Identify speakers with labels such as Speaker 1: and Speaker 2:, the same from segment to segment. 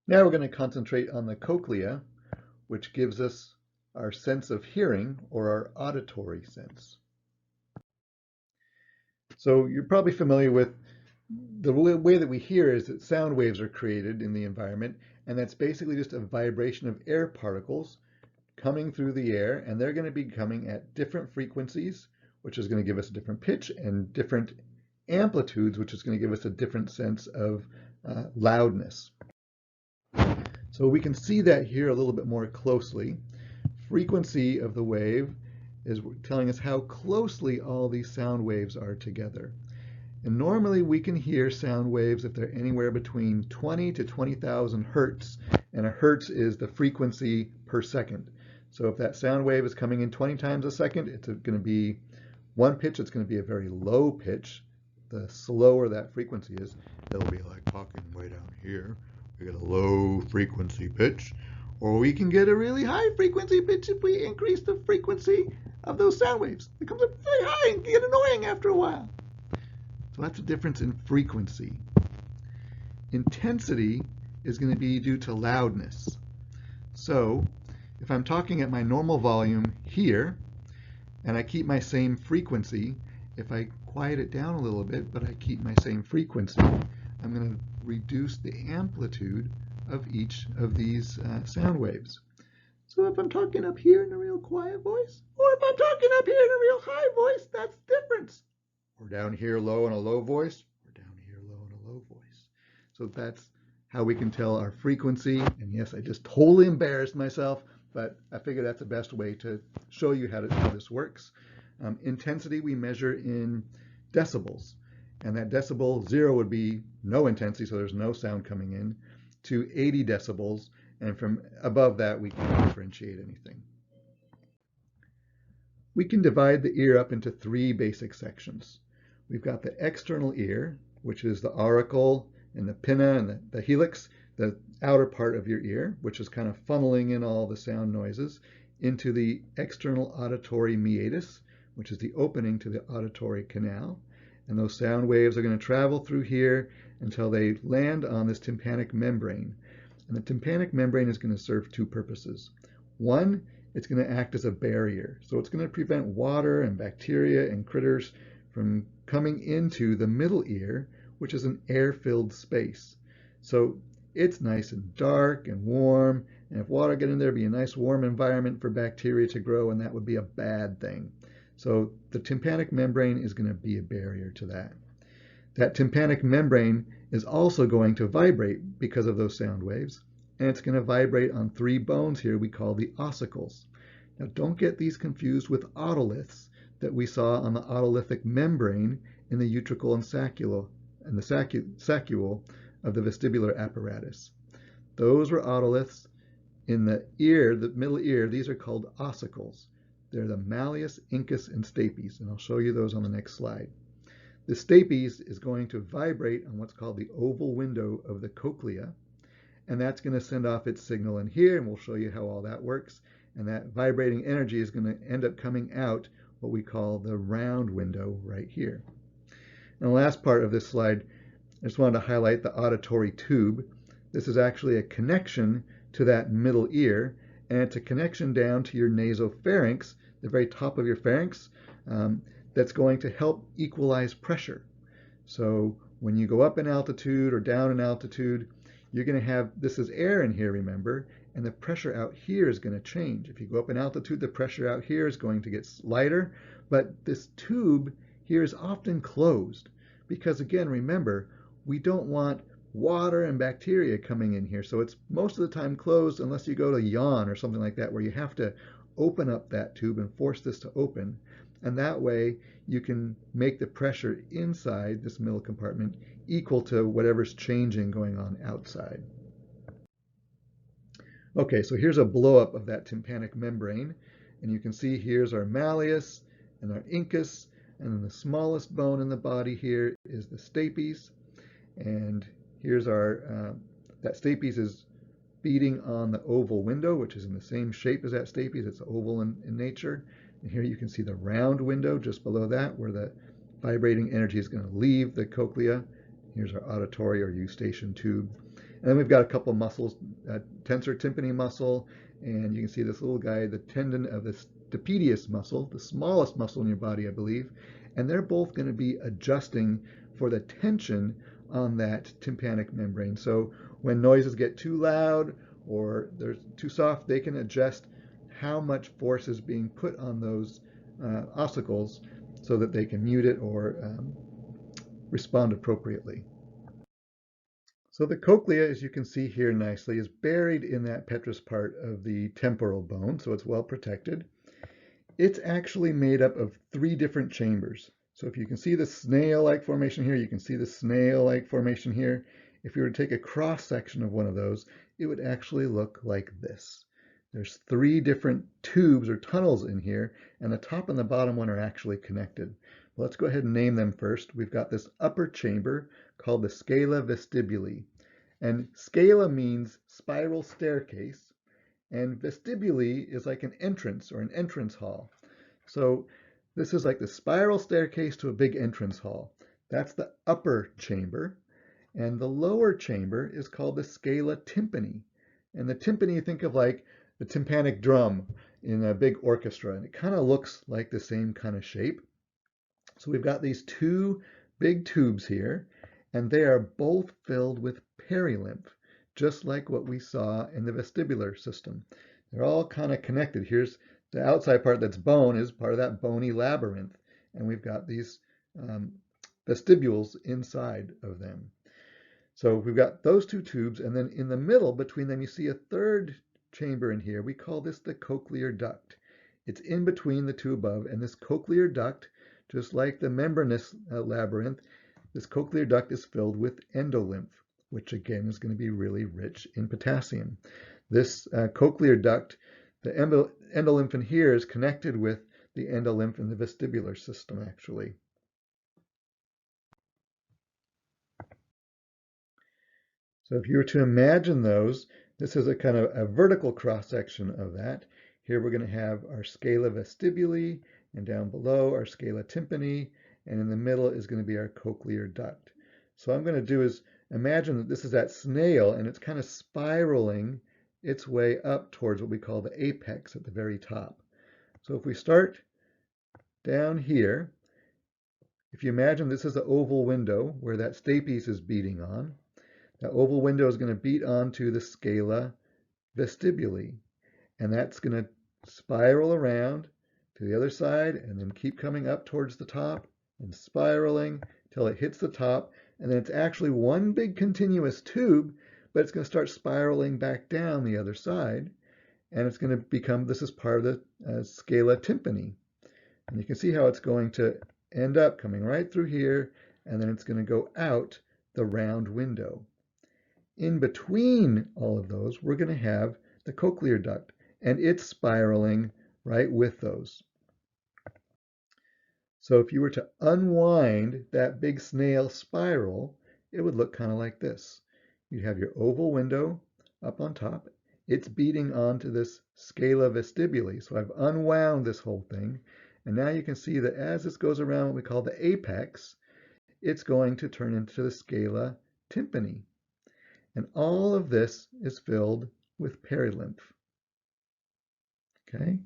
Speaker 1: Now we're going to concentrate on the cochlea, which gives us our sense of hearing, or our auditory sense. So you're probably familiar with the way that we hear is that sound waves are created in the environment, and that's basically just a vibration of air particles coming through the air, and they're going to be coming at different frequencies, which is going to give us a different pitch, and different amplitudes, which is going to give us a different sense of loudness. So we can see that here a little bit more closely. Frequency of the wave is telling us how closely all these sound waves are together. And normally we can hear sound waves if they're anywhere between 20 to 20,000 hertz, and a hertz is the frequency per second. So if that sound wave is coming in 20 times a second, it's going to be one pitch, it's going to be a very low pitch. The slower that frequency is, it'll be like talking way down here. We get a low frequency pitch, or we can get a really high frequency pitch if we increase the frequency of those sound waves. It comes up very high and can get annoying after a while. So that's the difference in frequency. Intensity is going to be due to loudness. So if I'm talking at my normal volume here, and I keep my same frequency, if I quiet it down a little bit, but I keep my same frequency, I'm going to reduce the amplitude of each of these sound waves. So if I'm talking up here in a real quiet voice, or if I'm talking up here in a real high voice, that's the difference. Or down here low in a low voice, or down here low in a low voice. So that's how we can tell our frequency. And yes, I just totally embarrassed myself, but I figure that's the best way to show you how this works. Intensity we measure in decibels. And that decibel 0 would be no intensity, so there's no sound coming in, to 80 decibels. And from above that, we can differentiate anything. We can divide the ear up into 3 basic sections. We've got the external ear, which is the auricle and the pinna and the helix, the outer part of your ear, which is kind of funneling in all the sound noises, into the external auditory meatus, which is the opening to the auditory canal. And those sound waves are going to travel through here until they land on this tympanic membrane. And the tympanic membrane is going to serve 2 purposes. One, it's going to act as a barrier. So it's going to prevent water and bacteria and critters from coming into the middle ear, which is an air-filled space. So it's nice and dark and warm, and if water got in there, it'd be a nice warm environment for bacteria to grow, and that would be a bad thing. So the tympanic membrane is going to be a barrier to that. That tympanic membrane is also going to vibrate because of those sound waves, and it's going to vibrate on 3 bones here we call the ossicles. Now don't get these confused with otoliths that we saw on the otolithic membrane in the utricle and saccule of the vestibular apparatus. Those were otoliths. In the ear, the middle ear, these are called ossicles. They're the malleus, incus, and stapes, and I'll show you those on the next slide. The stapes is going to vibrate on what's called the oval window of the cochlea, and that's going to send off its signal in here, and we'll show you how all that works. And that vibrating energy is going to end up coming out what we call the round window right here. And the last part of this slide, I just wanted to highlight the auditory tube. This is actually a connection to that middle ear, and it's a connection down to your nasopharynx, the very top of your pharynx, that's going to help equalize pressure. So when you go up in altitude or down in altitude, you're going to have, this is air in here, remember, and the pressure out here is going to change. If you go up in altitude, the pressure out here is going to get lighter, but this tube here is often closed because, again, remember, we don't want water and bacteria coming in here, so it's most of the time closed unless you go to yawn or something like that, where you have to open up that tube and force this to open, and that way you can make the pressure inside this middle compartment equal to whatever's changing going on outside. Okay, so here's a blow-up of that tympanic membrane, and you can see here's our malleus and our incus, and then the smallest bone in the body here is the stapes, and here's our, that stapes is feeding on the oval window, which is in the same shape as that stapes. It's oval in nature. And here you can see the round window just below that, where the vibrating energy is going to leave the cochlea. Here's our auditory or eustachian tube. And then we've got a couple muscles, tensor tympani muscle, and you can see this little guy, the tendon of the stapedius muscle, the smallest muscle in your body, I believe. And they're both going to be adjusting for the tension on that tympanic membrane. So when noises get too loud or they're too soft, they can adjust how much force is being put on those ossicles so that they can mute it or respond appropriately. So the cochlea, as you can see here nicely, is buried in that petrous part of the temporal bone, so it's well protected. It's actually made up of 3 different chambers. So if you can see the snail-like formation here, you can see the snail-like formation here. If you were to take a cross-section of one of those, it would actually look like this. There's 3 different tubes or tunnels in here, and the top and the bottom one are actually connected. Well, let's go ahead and name them first. We've got this upper chamber called the scala vestibuli. And scala means spiral staircase, and vestibuli is like an entrance or an entrance hall. So this is like the spiral staircase to a big entrance hall. That's the upper chamber. And the lower chamber is called the scala tympani. And the tympani, think of like the tympanic drum in a big orchestra, and it kind of looks like the same kind of shape. So we've got these 2 big tubes here, and they are both filled with perilymph, just like what we saw in the vestibular system. They're all kind of connected. Here's the outside part that's bone is part of that bony labyrinth, and we've got these vestibules inside of them. So we've got those 2 tubes, and then in the middle between them you see a 3rd chamber in here. We call this the cochlear duct. It's in between the 2 above, and this cochlear duct, just like the membranous labyrinth, this cochlear duct is filled with endolymph, which again is going to be really rich in potassium. This cochlear duct, the endolymph in here is connected with the endolymph in the vestibular system actually. So if you were to imagine those, this is a kind of a vertical cross-section of that. Here we're going to have our scala vestibuli, and down below our scala tympani, and in the middle is going to be our cochlear duct. So what I'm going to do is imagine that this is that snail, and it's kind of spiraling its way up towards what we call the apex at the very top. So if we start down here, if you imagine this is an oval window where that stapes is beating on, that oval window is going to beat onto the scala vestibuli, and that's going to spiral around to the other side and then keep coming up towards the top and spiraling till it hits the top, and then it's actually one big continuous tube, but it's going to start spiraling back down the other side, and it's going to become, this is part of the scala tympani. And you can see how it's going to end up coming right through here, and then it's going to go out the round window. In between all of those, we're going to have the cochlear duct, and it's spiraling right with those. So if you were to unwind that big snail spiral, it would look kind of like this. You'd have your oval window up on top. It's beating onto this scala vestibuli. So I've unwound this whole thing. And now you can see that as this goes around what we call the apex, it's going to turn into the scala tympani. And all of this is filled with perilymph. Okay?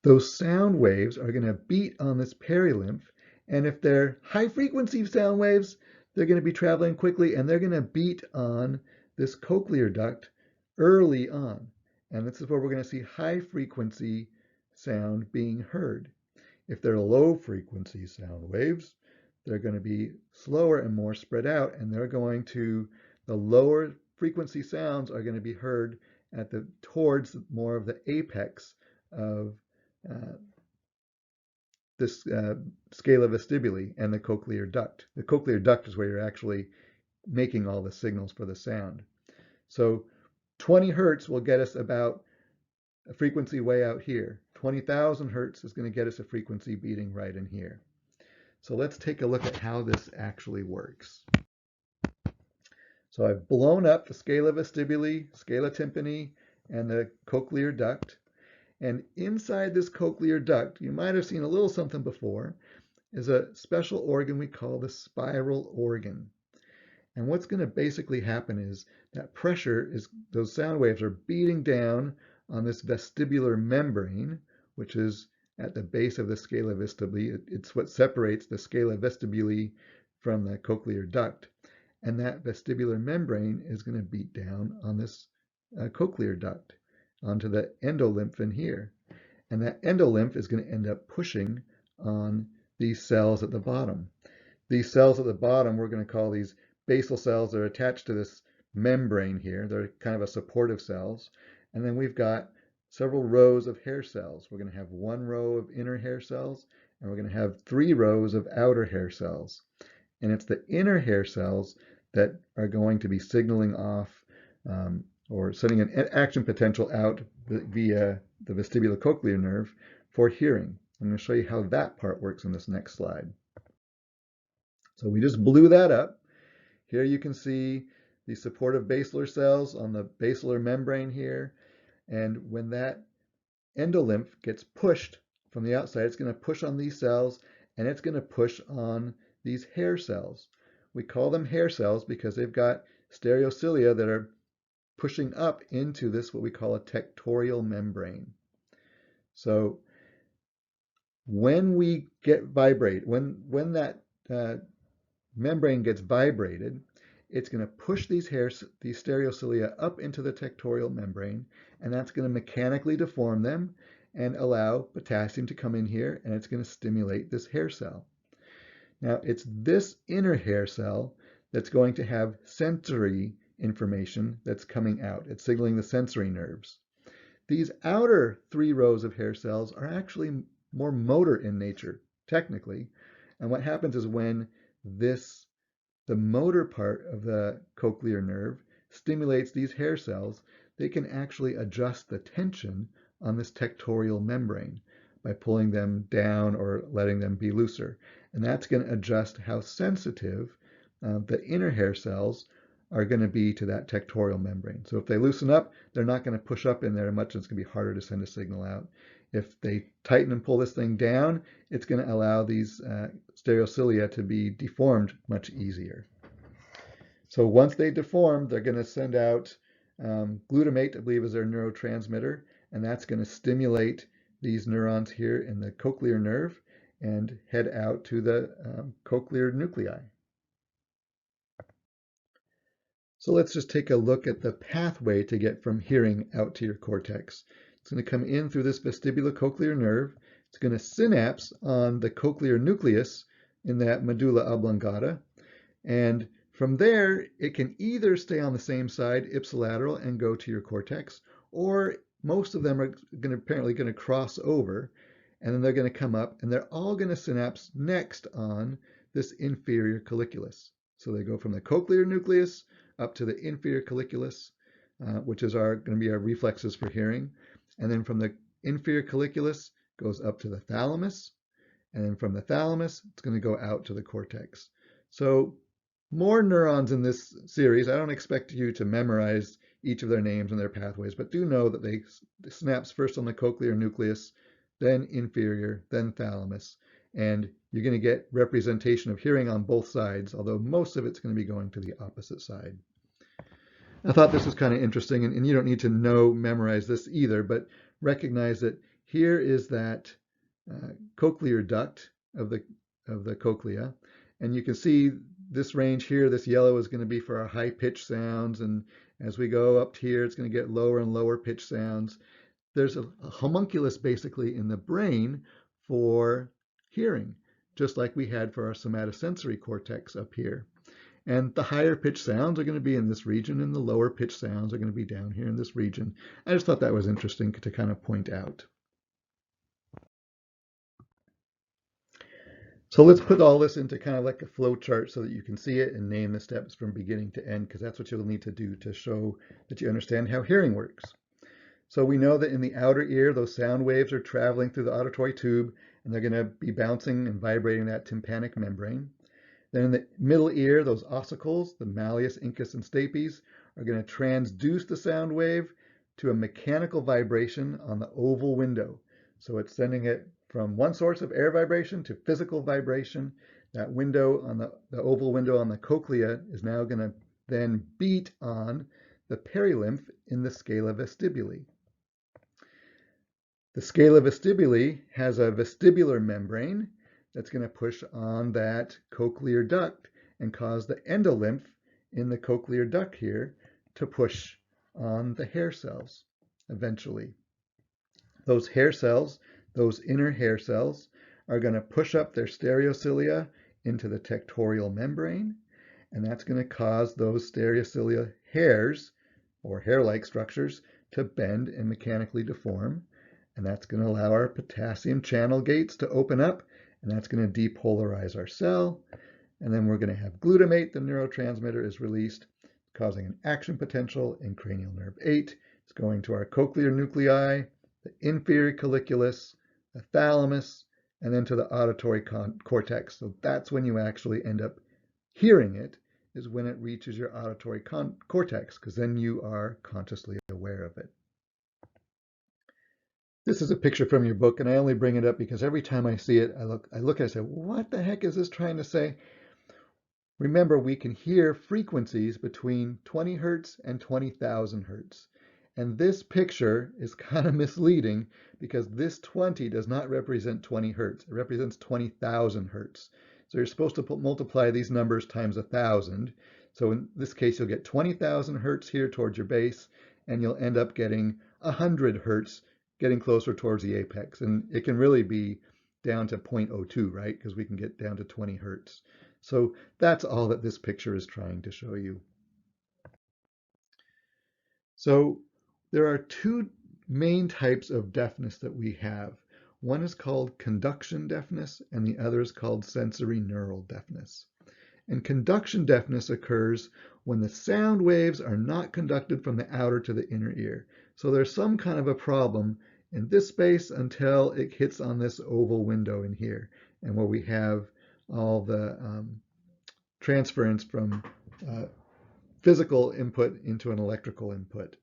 Speaker 1: Those sound waves are going to beat on this perilymph, and if they're high frequency sound waves, they're going to be traveling quickly, and they're going to beat on this cochlear duct early on. And this is where we're going to see high frequency sound being heard. If they're low frequency sound waves, they're going to be slower and more spread out, and the lower frequency sounds are going to be heard towards more of the apex of this scala vestibuli and the cochlear duct. The cochlear duct is where you're actually making all the signals for the sound. So 20 hertz will get us about a frequency way out here. 20,000 hertz is going to get us a frequency beating right in here. So let's take a look at how this actually works. So I've blown up the scala vestibuli, scala tympani, and the cochlear duct. And inside this cochlear duct, you might have seen a little something before, is a special organ we call the spiral organ. And what's going to basically happen is that pressure is, those sound waves are beating down on this vestibular membrane, which is at the base of the scala vestibuli. It's what separates the scala vestibuli from the cochlear duct. And that vestibular membrane is going to beat down on this cochlear duct onto the endolymph in here. And that endolymph is going to end up pushing on these cells at the bottom. These cells at the bottom, we're going to call these basal cells. They're attached to this membrane here. They're kind of a supportive cells. And then we've got several rows of hair cells. We're going to have one row of inner hair cells, and we're going to have 3 rows of outer hair cells. And it's the inner hair cells that are going to be signaling off or sending an action potential out via the vestibulocochlear nerve for hearing. I'm going to show you how that part works in this next slide. So we just blew that up. Here you can see the supportive basilar cells on the basilar membrane here. And when that endolymph gets pushed from the outside, it's going to push on these cells, and it's going to push on these hair cells. We call them hair cells because they've got stereocilia that are pushing up into this, what we call a tectorial membrane. So when we get vibrate, when that membrane gets vibrated, it's going to push these stereocilia up into the tectorial membrane, and that's going to mechanically deform them and allow potassium to come in here, and it's going to stimulate this hair cell. Now, it's this inner hair cell that's going to have sensory information that's coming out. It's signaling the sensory nerves. These outer 3 rows of hair cells are actually more motor in nature, technically. And what happens is when the motor part of the cochlear nerve stimulates these hair cells, they can actually adjust the tension on this tectorial membrane by pulling them down or letting them be looser. And that's going to adjust how sensitive the inner hair cells are going to be to that tectorial membrane. So if they loosen up, they're not going to push up in there much, and it's going to be harder to send a signal out. If they tighten and pull this thing down, it's going to allow these stereocilia to be deformed much easier. So once they deform, they're going to send out glutamate, I believe, is their neurotransmitter, and that's going to stimulate these neurons here in the cochlear nerve and head out to the cochlear nuclei. So let's just take a look at the pathway to get from hearing out to your cortex. It's going to come in through this vestibulocochlear nerve. It's going to synapse on the cochlear nucleus in that medulla oblongata. And from there, it can either stay on the same side, ipsilateral, and go to your cortex, or most of them are apparently going to cross over, and then they're going to come up, and they're all going to synapse next on this inferior colliculus. So they go from the cochlear nucleus up to the inferior colliculus, which is going to be our reflexes for hearing. And then from the inferior colliculus goes up to the thalamus. And then from the thalamus, it's going to go out to the cortex. So more neurons in this series. I don't expect you to memorize each of their names and their pathways, but do know that they synapse first on the cochlear nucleus, then inferior, then thalamus. And you're going to get representation of hearing on both sides, although most of it's going to be going to the opposite side. I thought this was kind of interesting, and you don't need to memorize this either, but recognize that here is that cochlear duct of the cochlea, and you can see this range here, this yellow is going to be for our high-pitched sounds, and as we go up here, it's going to get lower and lower pitched sounds. There's a homunculus basically in the brain for hearing, just like we had for our somatosensory cortex up here. And the higher pitched sounds are going to be in this region, and the lower pitched sounds are going to be down here in this region. I just thought that was interesting to kind of point out. So let's put all this into kind of like a flow chart so that you can see it and name the steps from beginning to end, because that's what you'll need to do to show that you understand how hearing works. So we know that in the outer ear, those sound waves are traveling through the auditory tube, and they're going to be bouncing and vibrating that tympanic membrane. Then in the middle ear, those ossicles, the malleus, incus, and stapes, are going to transduce the sound wave to a mechanical vibration on the oval window. So it's sending it from one source of air vibration to physical vibration That window on the oval window on the cochlea is now going to then beat on the perilymph in the scala vestibuli. The scala vestibuli has a vestibular membrane that's going to push on that cochlear duct and cause the endolymph in the cochlear duct here to push on the hair cells eventually. Those hair cells, those inner hair cells, are going to push up their stereocilia into the tectorial membrane, and that's going to cause those stereocilia hairs, or hair-like structures, to bend and mechanically deform. And that's going to allow our potassium channel gates to open up, and that's going to depolarize our cell. And then we're going to have glutamate, the neurotransmitter, is released, causing an action potential in cranial nerve 8. It's going to our cochlear nuclei, the inferior colliculus, the thalamus, and then to the auditory cortex. So that's when you actually end up hearing it, is when it reaches your auditory cortex, because then you are consciously aware of it. This is a picture from your book, and I only bring it up because every time I see it, I look at it and say, what the heck is this trying to say? Remember, we can hear frequencies between 20 hertz and 20,000 hertz. And this picture is kind of misleading because this 20 does not represent 20 hertz. It represents 20,000 hertz. So you're supposed to multiply these numbers times 1,000. So in this case, you'll get 20,000 hertz here towards your base, and you'll end up getting 100 hertz, getting closer towards the apex. And it can really be down to 0.02, right? Because we can get down to 20 hertz. So that's all that this picture is trying to show you. So there are two main types of deafness that we have. One is called conduction deafness, and the other is called sensory neural deafness. And conduction deafness occurs when the sound waves are not conducted from the outer to the inner ear. So there's some kind of a problem in this space until it hits on this oval window in here, and where we have all the transference from physical input into an electrical input.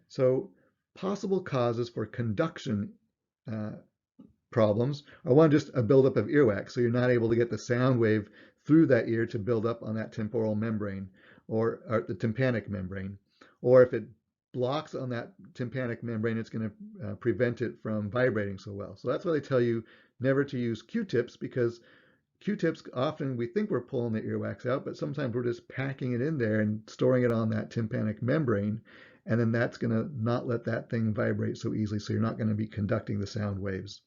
Speaker 1: So possible causes for conduction problems are, one, just a buildup of earwax, so you're not able to get the sound wave through that ear to build up on that temporal membrane, or the tympanic membrane. Or if it blocks on that tympanic membrane, it's going to prevent it from vibrating so well. So that's why they tell you never to use Q-tips, because Q-tips, often we think we're pulling the earwax out, but sometimes we're just packing it in there and storing it on that tympanic membrane, and then that's going to not let that thing vibrate so easily, so you're not going to be conducting the sound waves.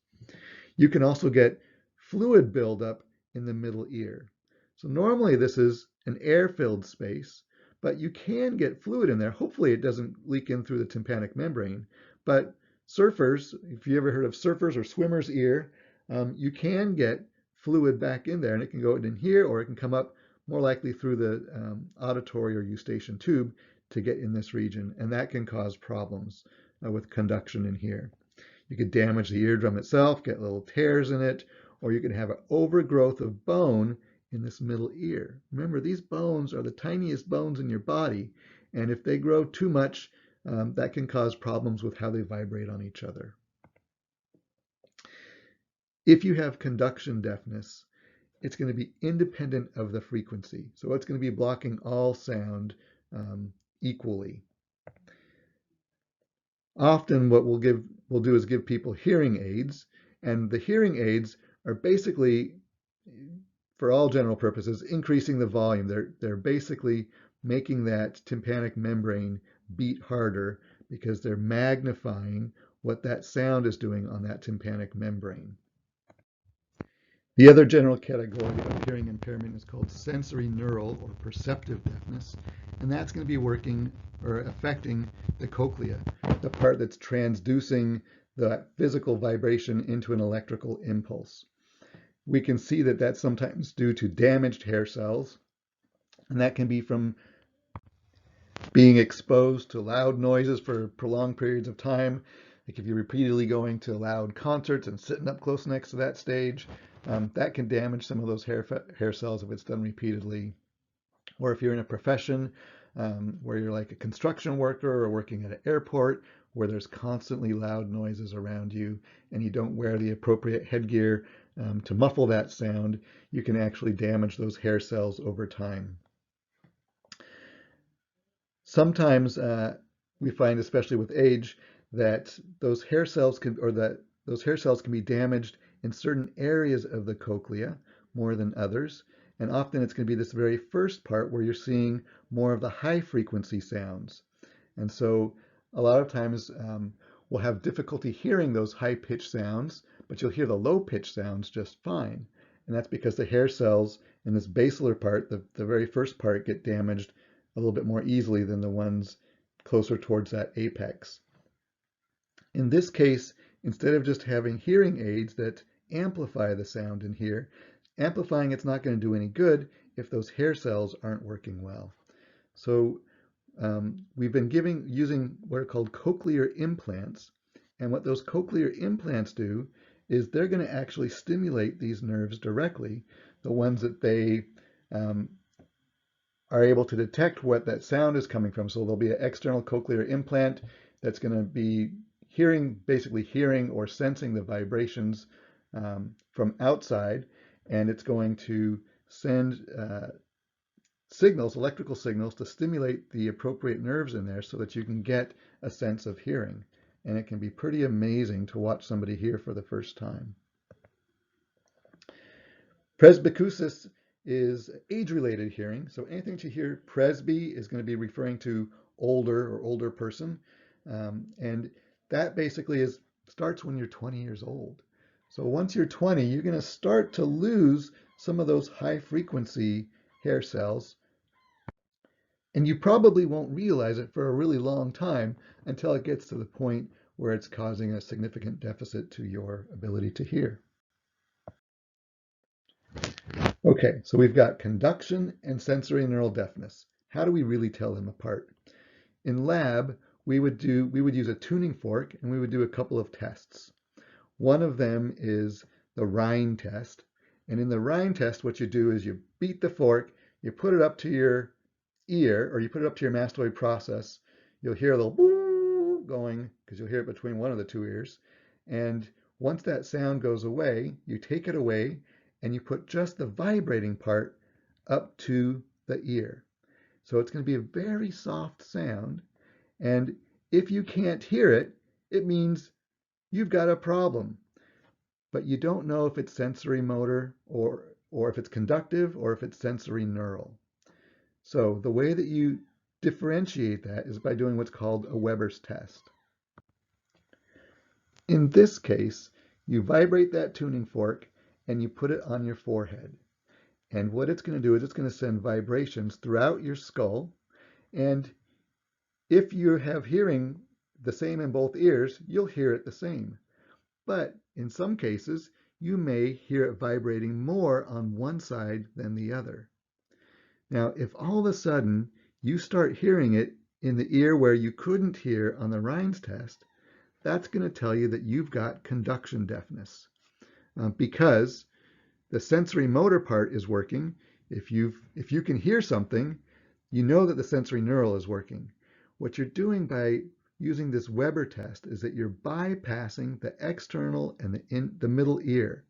Speaker 1: You can also get fluid buildup in the middle ear. So normally this is an air-filled space, but you can get fluid in there. Hopefully it doesn't leak in through the tympanic membrane, but surfers, if you ever heard of surfers or swimmers' ear, you can get fluid back in there, and it can go in here, or it can come up more likely through the auditory or eustachian tube to get in this region, and that can cause problems with conduction in here. You could damage the eardrum itself, get little tears in it, or you can have an overgrowth of bone in this middle ear. Remember, these bones are the tiniest bones in your body, and if they grow too much, that can cause problems with how they vibrate on each other. If you have conduction deafness, it's going to be independent of the frequency. So it's going to be blocking all sound equally. Often what we'll do is give people hearing aids, and the hearing aids are basically, for all general purposes, increasing the volume. They're basically making that tympanic membrane beat harder because they're magnifying what that sound is doing on that tympanic membrane. The other general category of hearing impairment is called sensory neural or perceptive deafness, and that's going to be working or affecting the cochlea, the part that's transducing the physical vibration into an electrical impulse. We can see that that's sometimes due to damaged hair cells, and that can be from being exposed to loud noises for prolonged periods of time. Like if you're repeatedly going to loud concerts and sitting up close next to that stage, that can damage some of those hair cells if it's done repeatedly. Or if you're in a profession where you're like a construction worker or working at an airport where there's constantly loud noises around you and you don't wear the appropriate headgear, to muffle that sound, you can actually damage those hair cells over time. Sometimes we find, especially with age, that those hair cells can be damaged in certain areas of the cochlea more than others. And often it's going to be this very first part where you're seeing more of the high frequency sounds. And so a lot of times we'll have difficulty hearing those high pitched sounds, but you'll hear the low pitched sounds just fine. And that's because the hair cells in this basilar part, the very first part, get damaged a little bit more easily than the ones closer towards that apex. In this case, instead of just having hearing aids that amplify the sound in here, amplifying it's not going to do any good if those hair cells aren't working well. So we've been using what are called cochlear implants, and what those cochlear implants do is they're going to actually stimulate these nerves directly, the ones that they are able to detect what that sound is coming from. So there'll be an external cochlear implant that's going to be basically hearing or sensing the vibrations from outside, and it's going to send electrical signals, to stimulate the appropriate nerves in there so that you can get a sense of hearing. And it can be pretty amazing to watch somebody hear for the first time. Presbycusis is age-related hearing. So anything to hear presby is going to be referring to older person. And that basically starts when you're 20 years old. So once you're 20, you're going to start to lose some of those high frequency hair cells. And you probably won't realize it for a really long time until it gets to the point where it's causing a significant deficit to your ability to hear. Okay, so we've got conduction and sensory neural deafness. How do we really tell them apart? In lab, we would use a tuning fork, and we would do a couple of tests. One of them is the Rhine test. And in the Rhine test, what you do is you beat the fork, you put it up to your ear, or you put it up to your mastoid process. You'll hear a little boo going, because you'll hear it between one of the two ears. And once that sound goes away, you take it away, and you put just the vibrating part up to the ear. So it's going to be a very soft sound. And if you can't hear it, it means you've got a problem. But you don't know if it's sensory motor or if it's conductive or if it's sensory neural. So the way that you differentiate that is by doing what's called a Weber's test. In this case, you vibrate that tuning fork and you put it on your forehead. And what it's going to do is it's going to send vibrations throughout your skull. And if you have hearing the same in both ears, you'll hear it the same. But in some cases, you may hear it vibrating more on one side than the other. Now, if all of a sudden you start hearing it in the ear where you couldn't hear on the Rhine's test, that's going to tell you that you've got conduction deafness. Because the sensory motor part is working. If you can hear something, you know that the sensory neural is working. What you're doing by using this Weber test is that you're bypassing the external and the middle ear,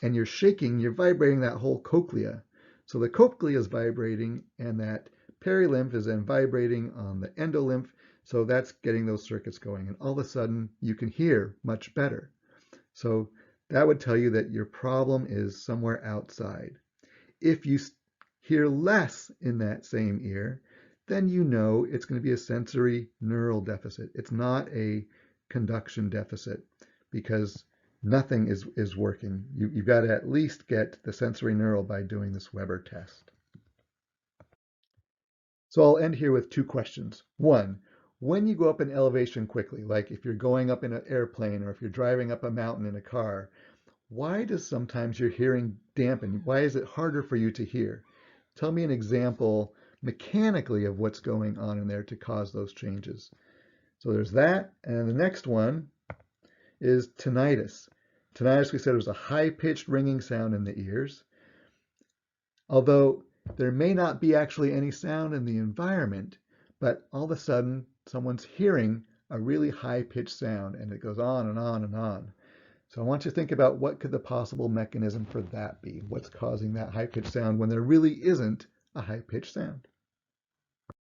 Speaker 1: and you're vibrating that whole cochlea. So the cochlea is vibrating, and that perilymph is then vibrating on the endolymph, so that's getting those circuits going, and all of a sudden you can hear much better. So that would tell you that your problem is somewhere outside. If you hear less in that same ear, then you know it's going to be a sensory neural deficit. It's not a conduction deficit, because nothing is working. You've got to at least get the sensory neural by doing this Weber test. So I'll end here with two questions. One, when you go up in elevation quickly, like if you're going up in an airplane or if you're driving up a mountain in a car, why does sometimes your hearing dampen? Why is it harder for you to hear? Tell me an example mechanically of what's going on in there to cause those changes. So there's that. And the next one is tinnitus. Tinnitus, we said, was a high-pitched ringing sound in the ears. Although there may not be actually any sound in the environment, but all of a sudden someone's hearing a really high-pitched sound, and it goes on and on and on. So I want you to think about what could the possible mechanism for that be? What's causing that high-pitched sound when there really isn't a high-pitched sound?